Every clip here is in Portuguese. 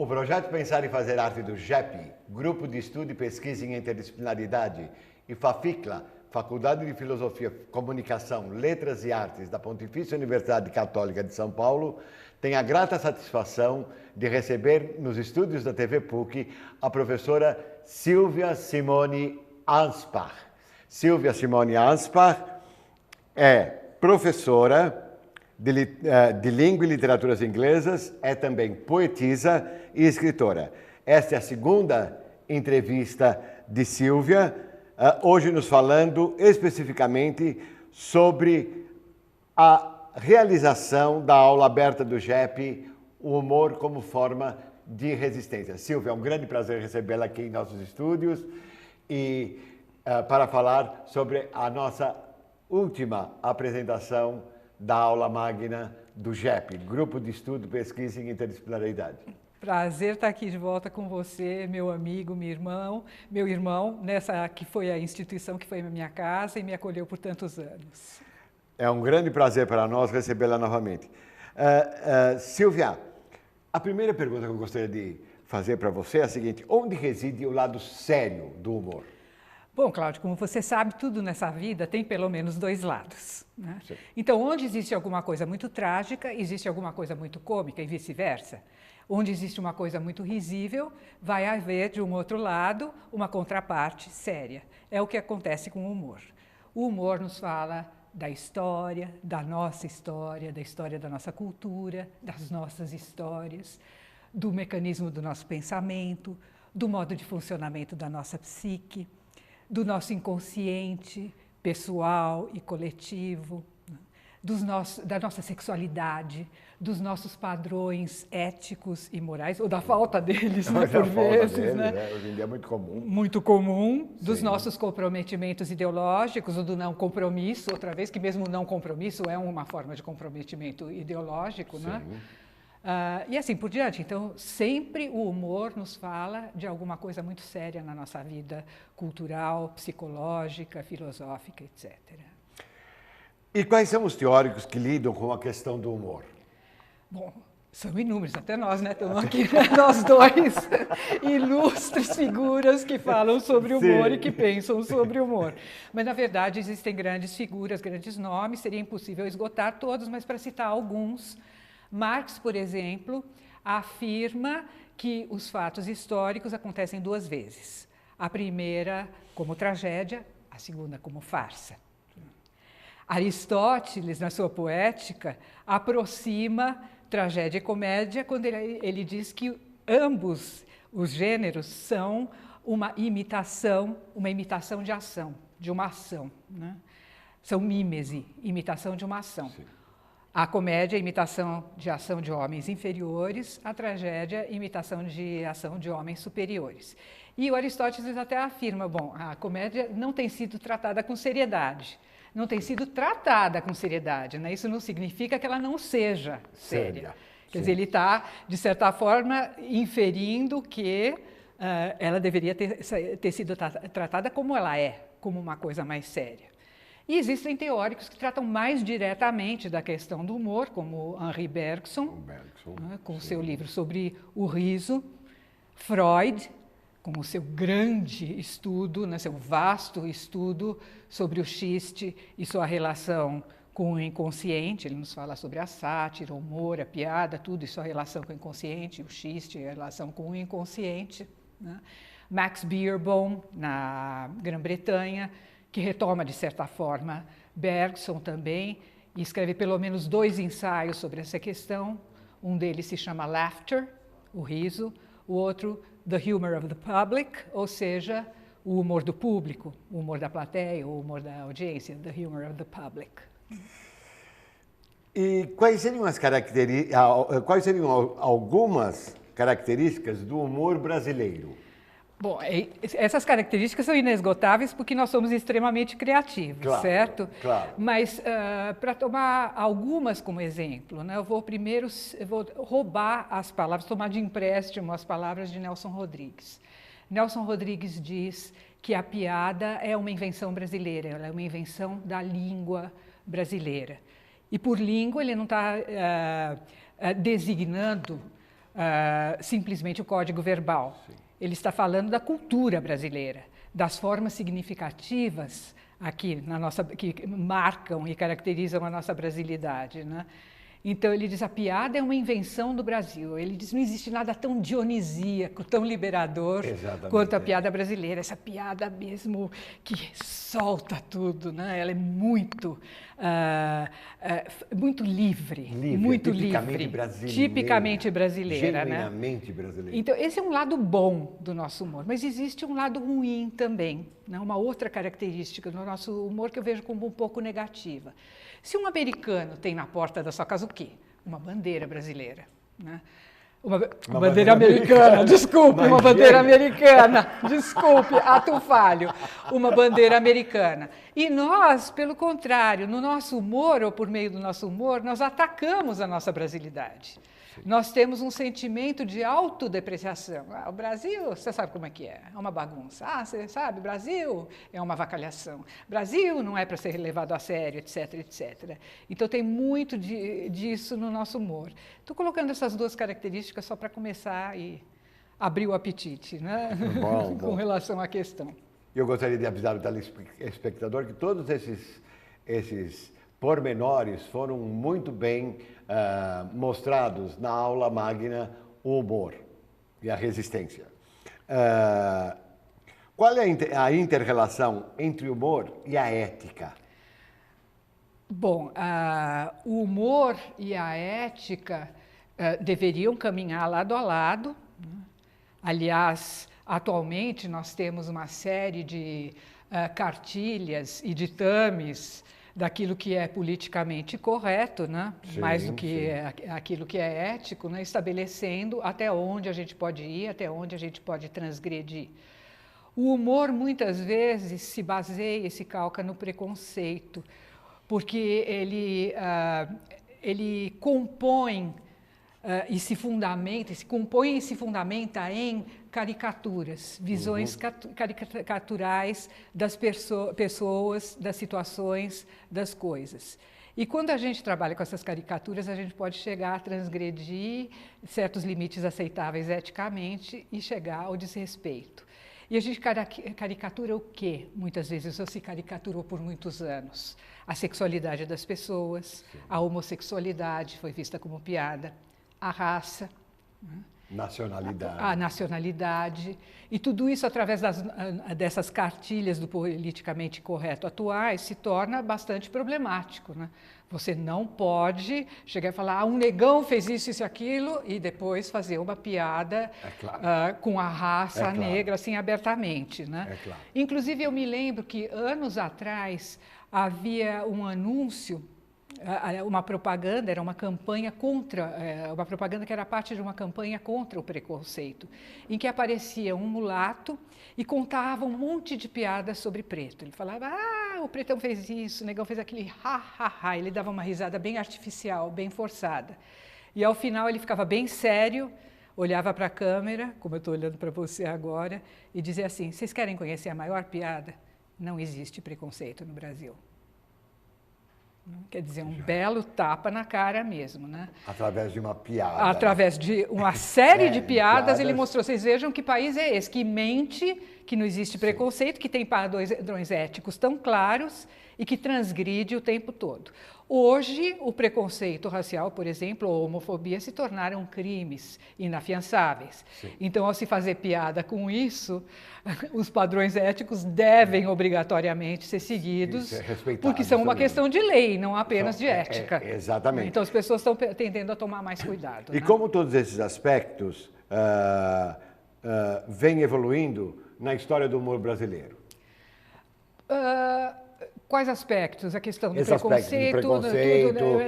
O projeto Pensar e Fazer Arte do GEP, Grupo de Estudo e Pesquisa em Interdisciplinaridade, e FAFICLA, Faculdade de Filosofia, Comunicação, Letras e Artes da Pontifícia Universidade Católica de São Paulo, tem a grata satisfação de receber nos estúdios da TV PUC a professora Silvia Simone Anspach. Silvia Simone Anspach é professora de língua e literaturas inglesas, é também poetisa e escritora. Esta é a segunda entrevista de Silvia, hoje nos falando especificamente sobre a realização da aula aberta do GEP, o humor como forma de resistência. Silvia, é um grande prazer recebê-la aqui em nossos estúdios e para falar sobre a nossa última apresentação da aula magna do GEP, Grupo de Estudo, Pesquisa em Interdisciplinaridade. Prazer estar aqui de volta com você, meu amigo, meu irmão, nessa que foi a instituição que foi a minha casa e me acolheu por tantos anos. É um grande prazer para nós recebê-la novamente. Silvia, a primeira pergunta que eu gostaria de fazer para você é a seguinte: onde reside o lado sério do humor? Bom, Cláudio, como você sabe, tudo nessa vida tem pelo menos dois lados, né? Então, onde existe alguma coisa muito trágica, existe alguma coisa muito cômica e vice-versa. Onde existe uma coisa muito risível, vai haver, de um outro lado, uma contraparte séria. É o que acontece com o humor. O humor nos fala da história, da história da nossa cultura, das nossas histórias, do mecanismo do nosso pensamento, do modo de funcionamento da nossa psique, do nosso inconsciente pessoal e coletivo, da nossa sexualidade, dos nossos padrões éticos e morais, ou da falta deles, né, por vezes. Né? Hoje em dia é muito comum. Muito comum, dos nossos comprometimentos ideológicos, ou do não compromisso, outra vez, que mesmo não compromisso é uma forma de comprometimento ideológico, né? E assim por diante. Então, sempre o humor nos fala de alguma coisa muito séria na nossa vida cultural, psicológica, filosófica, etc. E quais são os teóricos que lidam com a questão do humor? Bom, são inúmeros, até nós, né? Estamos aqui, nós dois, ilustres figuras que falam sobre humor e que pensam sobre humor. Mas, na verdade, existem grandes figuras, grandes nomes, seria impossível esgotar todos, mas para citar alguns, Marx, por exemplo, afirma que os fatos históricos acontecem duas vezes. A primeira como tragédia, a segunda como farsa. Aristóteles, na sua Poética, aproxima tragédia e comédia quando ele diz que ambos os gêneros são uma imitação de ação, de uma ação, né? São mímese, imitação de uma ação. Sim. A comédia, imitação de ação de homens inferiores, a tragédia, imitação de ação de homens superiores. E o Aristóteles até afirma, bom, a comédia não tem sido tratada com seriedade. Não tem sido tratada com seriedade, né? Isso não significa que ela não seja séria. Quer dizer, ele está, de certa forma, inferindo que ela deveria ter sido tratada como ela é, como uma coisa mais séria. E existem teóricos que tratam mais diretamente da questão do humor, como Henri Bergson, né, com seu livro sobre o riso, Freud, com o seu grande estudo, né, seu vasto estudo sobre o xiste e sua relação com o inconsciente. Ele nos fala sobre a sátira, o humor, a piada, tudo e sua relação com o inconsciente, o xiste e a relação com o inconsciente. Né? Max Beerbohm, na Grã-Bretanha, que retoma, de certa forma, Bergson também, e escreve pelo menos 2 ensaios sobre essa questão. Um deles se chama Laughter, o riso, o outro, The Humor of the Public, ou seja, o humor do público, o humor da plateia, o humor da audiência, The Humor of the Public. E quais seriam algumas características do humor brasileiro? Bom, essas características são inesgotáveis porque nós somos extremamente criativos, claro, certo? Claro. Mas, para tomar algumas como exemplo, né, eu vou roubar as palavras, tomar de empréstimo as palavras de Nelson Rodrigues. Nelson Rodrigues diz que a piada é uma invenção brasileira, ela é uma invenção da língua brasileira. E por língua ele não está designando simplesmente o código verbal. Sim. Ele está falando da cultura brasileira, das formas significativas aqui que marcam e caracterizam a nossa brasilidade, né? Então ele diz: a piada é uma invenção do Brasil. Ele diz: não existe nada tão dionisíaco, tão liberador quanto a piada brasileira. Essa piada mesmo que solta tudo, né? Ela é muito livre, muito tipicamente brasileira, tipicamente brasileira, genuinamente brasileira. Então esse é um lado bom do nosso humor, mas existe um lado ruim também, né? Uma outra característica do nosso humor que eu vejo como um pouco negativa. Se um americano tem na porta da sua casa o quê? Uma bandeira brasileira, né? Uma bandeira americana, desculpe, uma bandeira americana, desculpe, ato falho, uma bandeira americana. E nós, pelo contrário, no nosso humor, ou por meio do nosso humor, nós atacamos a nossa brasilidade. Nós temos um sentimento de autodepreciação. O Brasil, você sabe como é que é uma bagunça. Você sabe, Brasil é uma avacalhação. Brasil não é para ser levado a sério, etc, etc. Então tem muito disso no nosso humor. Estou colocando essas duas características só para começar e abrir o apetite, né? Bom. Com relação à questão. Eu gostaria de avisar o telespectador que todos esses pormenores foram muito bem mostrados na aula magna, o humor e a resistência. Qual é a inter-relação entre o humor e a ética? Bom, o humor e a ética deveriam caminhar lado a lado. Aliás, atualmente nós temos uma série de cartilhas e ditames daquilo que é politicamente correto, né? Sim, mais do que aquilo que é ético, né? Estabelecendo até onde a gente pode ir, até onde a gente pode transgredir. O humor, muitas vezes, se baseia e se calca no preconceito, porque ele compõe e se fundamenta em caricaturas, visões caricaturais das pessoas, das situações, das coisas. E quando a gente trabalha com essas caricaturas, a gente pode chegar a transgredir certos limites aceitáveis eticamente e chegar ao desrespeito. E a gente caricatura o quê? Muitas vezes ou se caricaturou por muitos anos. A sexualidade das pessoas, a homossexualidade foi vista como piada, a raça, a nacionalidade, e tudo isso através dessas cartilhas do politicamente correto atuais se torna bastante problemático, né? Você não pode chegar e falar: um negão fez isso e aquilo, e depois fazer uma piada com a raça negra assim abertamente, né? Inclusive eu me lembro que anos atrás havia um anúncio, uma propaganda, era uma campanha uma propaganda que era parte de uma campanha contra o preconceito, em que aparecia um mulato e contava um monte de piadas sobre preto. Ele falava: o pretão fez isso, o negão fez aquilo, ha. Ele dava uma risada bem artificial, bem forçada. E ao final ele ficava bem sério, olhava para a câmera, como eu estou olhando para você agora, e dizia assim: vocês querem conhecer a maior piada? Não existe preconceito no Brasil. Quer dizer, um belo tapa na cara mesmo, né? Através de uma piada. Através de uma série de piadas, ele mostrou: vocês vejam que país é esse, que mente, que não existe preconceito, que tem padrões éticos tão claros e que transgride o tempo todo. Hoje, o preconceito racial, por exemplo, ou a homofobia se tornaram crimes inafiançáveis. Sim. Então, ao se fazer piada com isso, os padrões éticos devem obrigatoriamente ser seguidos, porque são uma questão de lei, não apenas de ética. Exatamente. Então, as pessoas estão tendendo a tomar mais cuidado. E como todos esses aspectos vêm evoluindo na história do humor brasileiro? Quais aspectos? A questão do preconceito, tudo,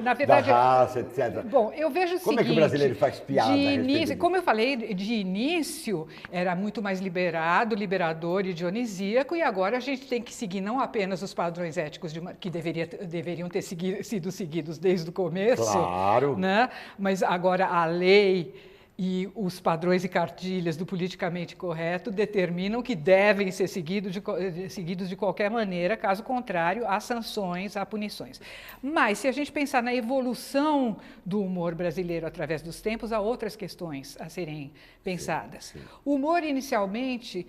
na verdade, da raça, etc. Bom, eu vejo o seguinte... Como é que o brasileiro faz piada? Como eu falei, de início era muito mais liberador e dionisíaco, e agora a gente tem que seguir não apenas os padrões éticos que deveriam ter sido seguidos desde o começo, claro, né? Mas agora a lei e os padrões e cartilhas do politicamente correto determinam que devem ser seguidos de qualquer maneira, caso contrário, há sanções, há punições. Mas, se a gente pensar na evolução do humor brasileiro através dos tempos, há outras questões a serem pensadas. Sim, sim. O humor, inicialmente,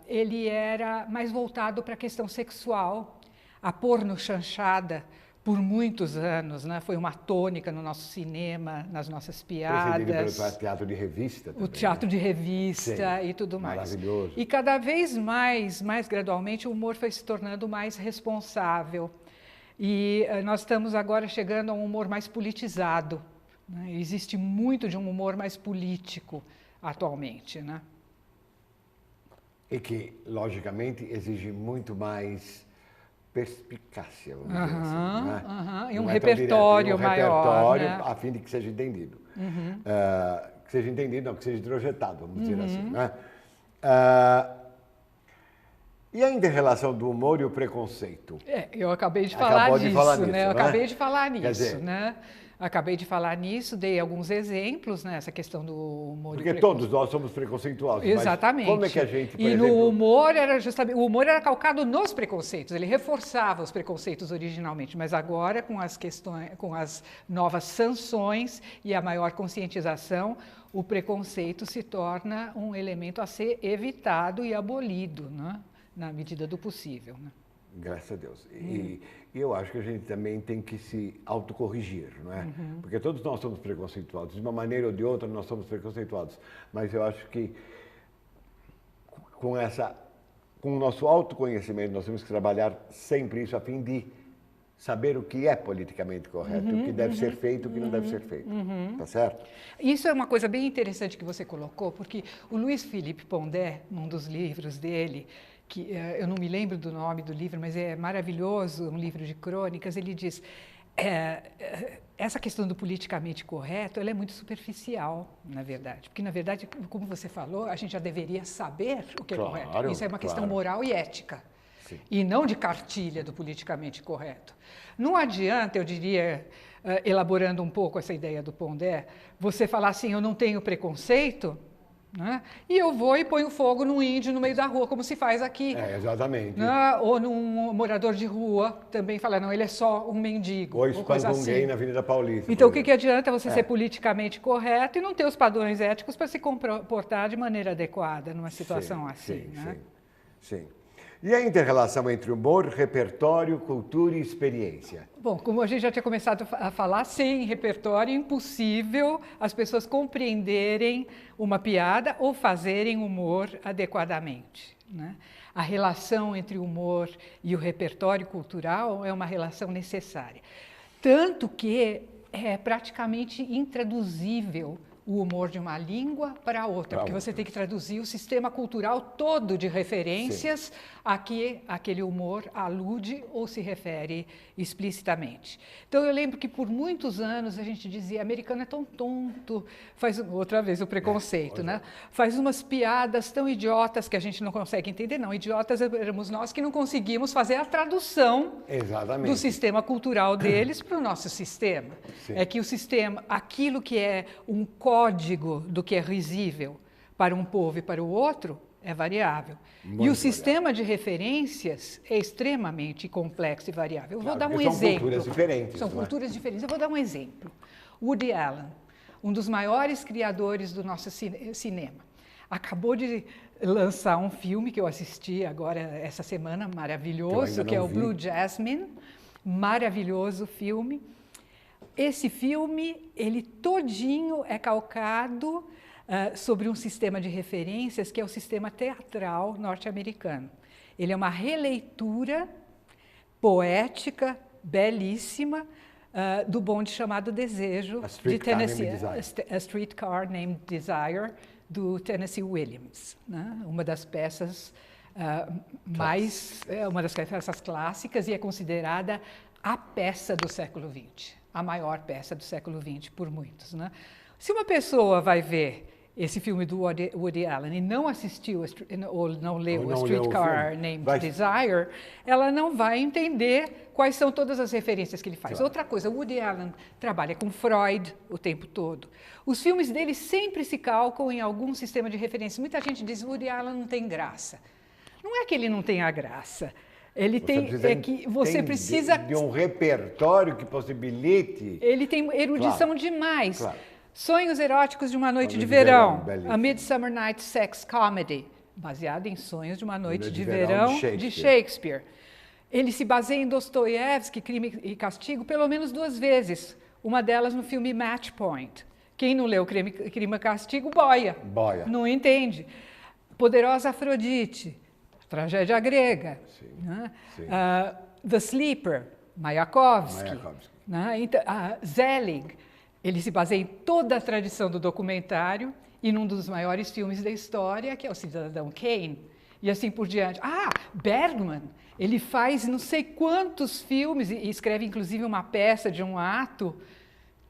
ele era mais voltado para a questão sexual, a pornochanchada, por muitos anos, né? Foi uma tônica no nosso cinema, nas nossas piadas. Precedido pelo teatro de revista também. O teatro de revista Sim, e tudo mais. maravilhoso. E cada vez mais gradualmente, o humor foi se tornando mais responsável. E nós estamos agora chegando a um humor mais politizado, né? Existe muito de um humor mais político atualmente, né? E que, logicamente, exige muito mais perspicácia, vamos dizer assim, né? E um repertório maior, repertório, né? a fim de que seja entendido. Que seja entendido, não, que seja introjetado, vamos dizer assim, né? E a inter-relação do humor e o preconceito? Eu acabei de falar disso, né? Eu acabei de falar nisso, Quer dizer, né? Acabei de falar nisso, dei alguns exemplos, né? Essa questão do humor. Porque todos nós somos preconceituosos. Exatamente. Mas como é que a gente, por exemplo, no humor era justamente, o humor era calcado nos preconceitos, ele reforçava os preconceitos originalmente, mas agora com as questões, com as novas sanções e a maior conscientização, o preconceito se torna um elemento a ser evitado e abolido, né? Na medida do possível, né? Graças a Deus. E eu acho que a gente também tem que se autocorrigir, não é? Porque todos nós somos preconceituados. De uma maneira ou de outra, nós somos preconceituados. Mas eu acho que com o nosso autoconhecimento, nós temos que trabalhar sempre isso a fim de saber o que é politicamente correto, o que deve ser feito, o que não deve ser feito. Tá certo? Isso é uma coisa bem interessante que você colocou, porque o Luiz Felipe Pondé, num dos livros dele, que eu não me lembro do nome do livro, mas é maravilhoso, um livro de crônicas, ele diz, essa questão do politicamente correto, ela é muito superficial, na verdade, porque, na verdade, como você falou, a gente já deveria saber o que é correto. Isso é uma questão moral e ética, sim, e não de cartilha do politicamente correto. Não adianta, eu diria, elaborando um pouco essa ideia do Pondé, você falar assim, eu não tenho preconceito, né? E eu vou e ponho fogo num índio no meio da rua, como se faz aqui. Exatamente. Né? Ou num morador de rua, também fala, não, ele é só um mendigo. Ou espanca um gay na Avenida Paulista. Então, o que adianta você ser politicamente correto e não ter os padrões éticos para se comportar de maneira adequada numa situação assim? Sim, né? Sim. E a inter-relação entre humor, repertório, cultura e experiência? Bom, como a gente já tinha começado a falar, sem repertório é impossível as pessoas compreenderem uma piada ou fazerem humor adequadamente, né? A relação entre o humor e o repertório cultural é uma relação necessária. Tanto que é praticamente intraduzível o humor de uma língua para outra, porque você tem que traduzir o sistema cultural todo de referências a que aquele humor alude ou se refere explicitamente. Então, eu lembro que por muitos anos a gente dizia, americano é tão tonto, faz outra vez o preconceito, né? Faz umas piadas tão idiotas que a gente não consegue entender. Não, idiotas éramos nós que não conseguimos fazer a tradução do sistema cultural deles para o nosso sistema. Sim. É que o sistema, aquilo que é um código do que é risível para um povo e para o outro, é variável. Muito e o sistema de referências é extremamente complexo e variável. Eu vou dar um exemplo. São culturas diferentes. São culturas diferentes. Eu vou dar um exemplo. Woody Allen, um dos maiores criadores do nosso cinema, acabou de lançar um filme que eu assisti agora essa semana, maravilhoso, que é o Blue Jasmine. Maravilhoso filme. Esse filme, ele todinho é calcado sobre um sistema de referências que é o sistema teatral norte-americano. Ele é uma releitura poética, belíssima, do bonde chamado Desejo, de Tennessee, A Streetcar Named Desire, do Tennessee Williams, né? Uma das peças uma das peças clássicas e é considerada a peça do século XX, a maior peça do século XX por muitos, né? Se uma pessoa vai ver esse filme do Woody Allen e não assistiu ou não leu Ou A não leu o Streetcar filme, Named Desire, ela não vai entender quais são todas as referências que ele faz. Claro. Outra coisa, o Woody Allen trabalha com Freud o tempo todo. Os filmes dele sempre se calcam em algum sistema de referência. Muita gente diz que Woody Allen não tem graça. Não é que ele não tenha graça. Ele você precisa de um repertório que possibilite. Ele tem erudição Claro, demais. claro. Sonhos Eróticos de uma Noite de Verão, Verão, belíssimo. A Midsummer Night's Sex Comedy, baseada em Sonhos de uma Noite de Verão Verão de de Shakespeare. Ele se baseia em Dostoiévski, Crime e Castigo, pelo menos 2 vezes. Uma delas no filme Match Point. Quem não leu Crime e Castigo, boia. Não entende. Poderosa Afrodite, Tragédia Grega. Sim, Né? sim. The Sleeper, Mayakovsky. Né? Então, Zelig. Ele se baseia em toda a tradição do documentário e num dos maiores filmes da história, que é o Cidadão Kane, e assim por diante. Bergman, ele faz não sei quantos filmes e escreve inclusive uma peça de um ato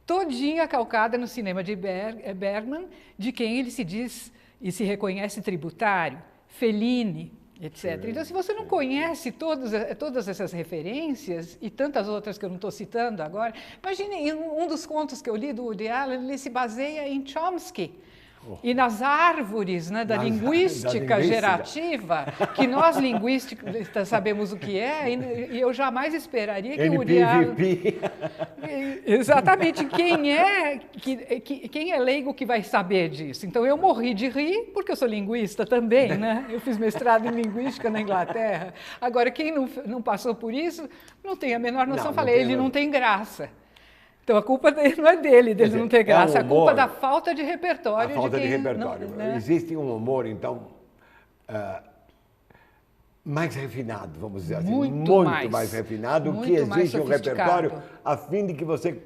todinha calcada no cinema de Bergman, de quem ele se diz e se reconhece tributário, Fellini, etc. Então, se você não conhece todas essas referências e tantas outras que eu não estou citando agora, imagine, um dos contos que eu li do Woody Allen, ele se baseia em Chomsky. E nas árvores, né, da linguística gerativa, que nós linguistas sabemos o que é, e eu jamais esperaria que o Woody Allen... Exatamente, quem é leigo que vai saber disso? Então, eu morri de rir, porque eu sou linguista também, né? Eu fiz mestrado em linguística na Inglaterra. Agora, quem não passou por isso, não tem a menor noção. Falei, ele não tem graça. Então, a culpa não é dele não ter graça, a culpa da falta de repertório. Existe um humor, então, mais refinado, vamos dizer assim. Muito mais refinado, que exige um repertório a fim de que você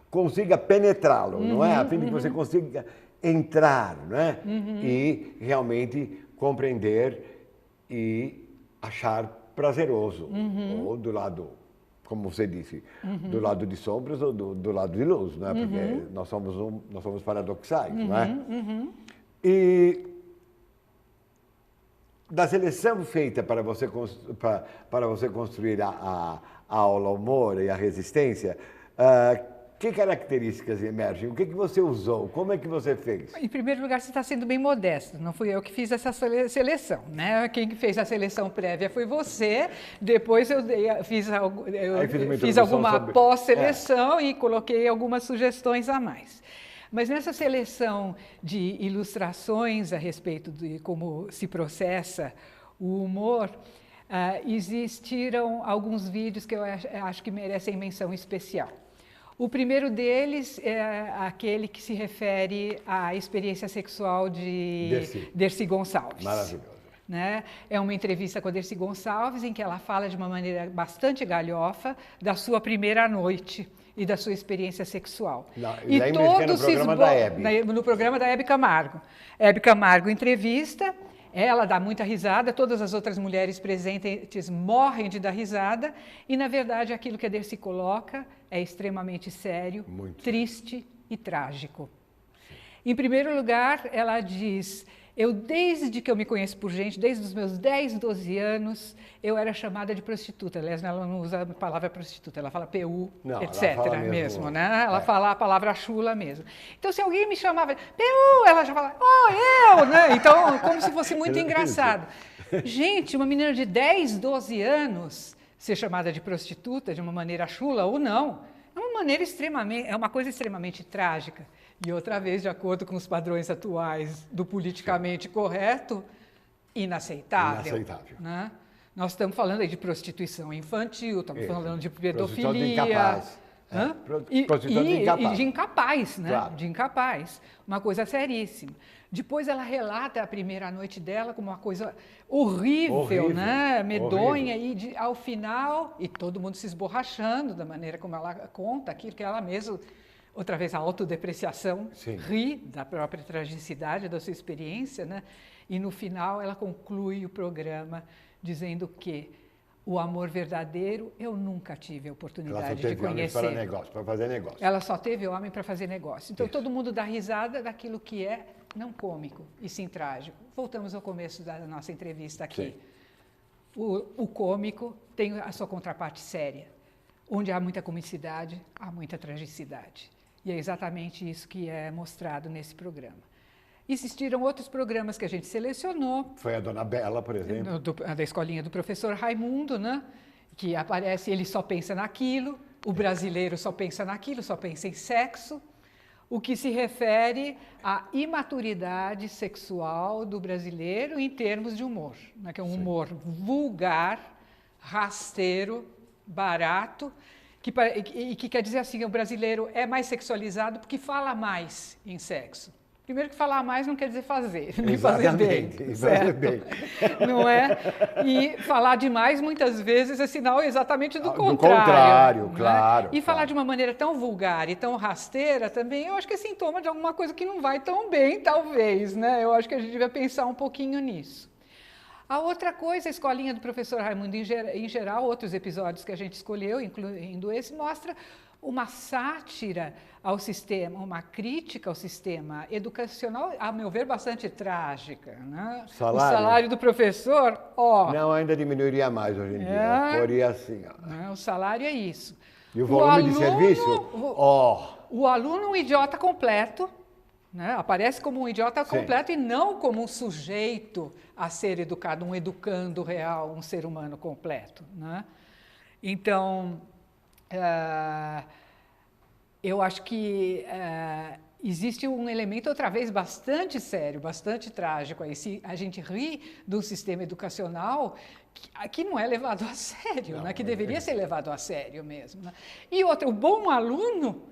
consiga penetrá-lo, não é? A fim de que você consiga entrar, não é? E realmente compreender e achar prazeroso, ou do lado, como você disse, do lado de sombras ou do lado de luz, não é? Porque nós somos paradoxais, não é? E da seleção feita para você construir a aula, o humor e a resistência, que características emergem? O que você usou? Como é que você fez? Em primeiro lugar, você está sendo bem modesto. Não fui eu que fiz essa seleção, né? Quem fez a seleção prévia foi você. Depois eu fiz alguma pós-seleção e coloquei algumas sugestões a mais. Mas nessa seleção de ilustrações a respeito de como se processa o humor, existiram alguns vídeos que eu acho que merecem menção especial. O primeiro deles é aquele que se refere à experiência sexual de Dercy Gonçalves. Maravilhoso. Né? É uma entrevista com a Dercy Gonçalves em que ela fala de uma maneira bastante galhofa da sua primeira noite e da sua experiência sexual. E todos no programa da Hebe. No programa da Hebe Camargo. Hebe Camargo entrevista, ela dá muita risada, todas as outras mulheres presentes morrem de dar risada, e, na verdade, aquilo que a Dercy coloca é extremamente sério, triste e trágico. Em primeiro lugar, ela diz: desde que eu me conheço por gente, desde os meus 10, 12 anos, eu era chamada de prostituta. Aliás, ela não usa a palavra prostituta, ela fala PU, etc. mesmo, né? Ela fala a palavra chula mesmo. Então, se alguém me chamava PU, ela já fala, eu, né? Então, como se fosse muito engraçado. Gente, uma menina de 10, 12 anos ser chamada de prostituta de uma maneira chula ou não, é uma coisa extremamente trágica. E outra vez, de acordo com os padrões atuais do politicamente correto, inaceitável. Né? Nós estamos falando aí de prostituição infantil, estamos falando de pedofilia. Prostituição de incapaz. E de incapaz, né? Claro. De incapaz. Uma coisa seríssima. Depois ela relata a primeira noite dela como uma coisa horrível, né? Medonha, e ao final, e todo mundo se esborrachando da maneira como ela conta aquilo que ela mesma, outra vez a autodepreciação, ri da própria tragicidade da sua experiência, né? E no final ela conclui o programa dizendo que O amor verdadeiro, eu nunca tive a Ela só oportunidade de teve homens para conhecer. negócio, para fazer negócio. Ela só teve homem para fazer negócio. Então, Isso. todo mundo dá risada daquilo que é não cômico e sim trágico. Voltamos ao começo da nossa entrevista aqui. O cômico tem a sua contraparte séria. Onde há muita comicidade, há muita tragicidade. E é exatamente isso que é mostrado nesse programa. Existiram outros programas que a gente selecionou. Foi a Dona Bela, por exemplo. Da escolinha do professor Raimundo, né? Que aparece, ele só pensa naquilo, o brasileiro só pensa naquilo, só pensa em sexo, o que se refere à imaturidade sexual do brasileiro em termos de humor, né? Que é um humor vulgar, rasteiro, barato, que quer dizer assim, o brasileiro é mais sexualizado porque fala mais em sexo. Primeiro que falar mais não quer dizer fazer, nem fazer bem, fazer bem. Não é? E falar demais muitas vezes é sinal exatamente do contrário. Do contrário, né? claro. E falar de uma maneira tão vulgar e tão rasteira também, eu acho que é sintoma de alguma coisa que não vai tão bem, talvez, né? Eu acho que a gente devia pensar um pouquinho nisso. A outra coisa, a escolinha do professor Raimundo, em geral, outros episódios que a gente escolheu, incluindo esse, mostra uma sátira ao sistema, uma crítica ao sistema educacional, a meu ver, bastante trágica. Né? Salário. O salário do professor, ó... Não, ainda diminuiria mais hoje em dia. Poria assim, ó. O salário é isso. E o volume de serviço? O aluno é um idiota completo, né? Aparece como um idiota completo e não como um sujeito a ser educado, um educando real, um ser humano completo. Né? Então... eu acho que existe um elemento, outra vez, bastante sério, bastante trágico. Aí, se a gente ri do sistema educacional que não é levado a sério, não, né? Que deveria ser levado a sério mesmo. Né? E outra, o bom aluno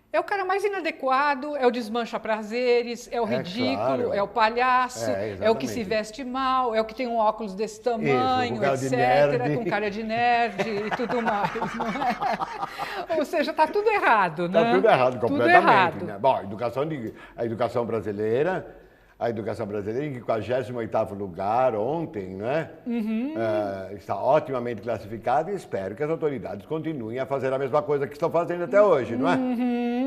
é o cara mais inadequado, é o desmancha-prazeres, é o ridículo, claro. É o palhaço, é o que se veste mal, é o que tem um óculos desse tamanho, isso, etc., com cara de nerd e tudo mais. Não é? Ou seja, está tudo errado. Né? Está tudo errado, completamente. Tudo errado. Né? Bom, a educação brasileira em 58º lugar ontem, né? Está otimamente classificada e espero que as autoridades continuem a fazer a mesma coisa que estão fazendo até hoje, não é?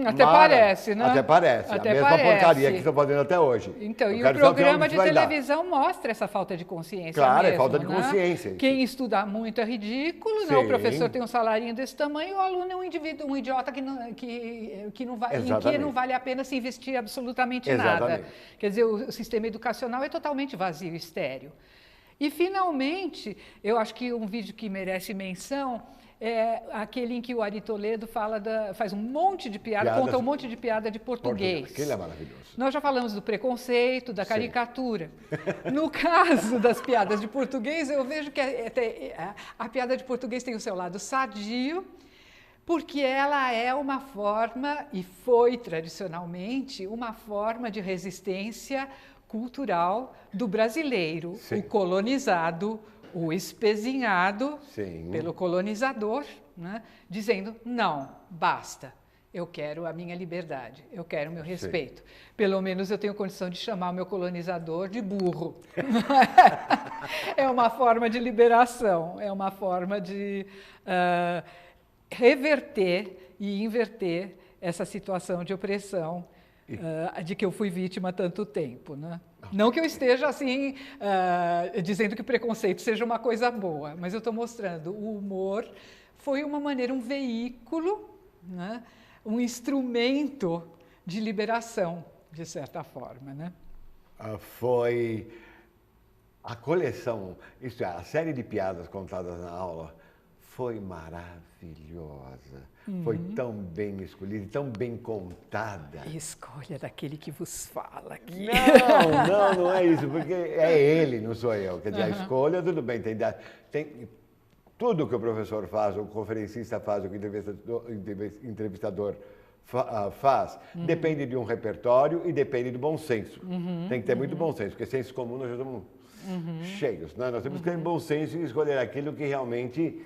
Até parece, né? Até parece, a mesma porcaria que estão fazendo até hoje. Então, e o programa de televisão mostra essa falta de consciência Claro, mesmo, é falta de né? consciência. Quem estuda muito é ridículo, né? O professor tem um salarinho desse tamanho, o aluno é um indivíduo, um idiota que não, em que não vale a pena se investir absolutamente nada. Quer dizer, o sistema educacional é totalmente vazio, estéril. E, finalmente, eu acho que um vídeo que merece menção é aquele em que o Ari Toledo faz um monte de piada, conta um monte de piada de português. Aquele é maravilhoso. Nós já falamos do preconceito, da caricatura. No caso das piadas de português, eu vejo que a piada de português tem o seu lado sadio, porque ela é uma forma, e foi tradicionalmente, uma forma de resistência cultural do brasileiro, o colonizado, o espezinhado pelo colonizador, né? Dizendo, não, basta, eu quero a minha liberdade, eu quero o meu respeito. Pelo menos eu tenho condição de chamar o meu colonizador de burro. É uma forma de liberação, é uma forma de reverter e inverter essa situação de opressão de que eu fui vítima há tanto tempo, né? Não que eu esteja assim dizendo que o preconceito seja uma coisa boa, mas eu estou mostrando o humor foi uma maneira, um veículo, né? Um instrumento de liberação, de certa forma, né? Foi a coleção, isto é, a série de piadas contadas na aula foi maravilhosa. Foi tão bem escolhida, tão bem contada. Escolha daquele que vos fala aqui. Não é isso, porque é ele, não sou eu. Quer dizer, a escolha, tudo bem, tem tudo que o professor faz, o conferencista faz, o que o entrevistador faz, depende de um repertório e depende do bom senso. Tem que ter muito bom senso, porque senso comum nós já estamos cheios. Né? Nós temos que ter bom senso e escolher aquilo que realmente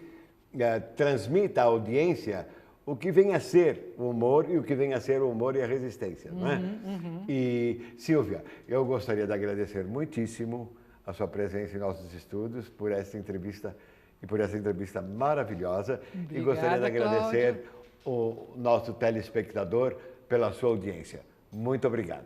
transmita à audiência o que vem a ser o humor e o que vem a ser o humor e a resistência. Não é? E, Silvia, eu gostaria de agradecer muitíssimo a sua presença em nossos estudos, por essa entrevista e por essa entrevista maravilhosa. Obrigada, e gostaria de agradecer Cláudio. o nosso telespectador pela sua audiência. Muito obrigado.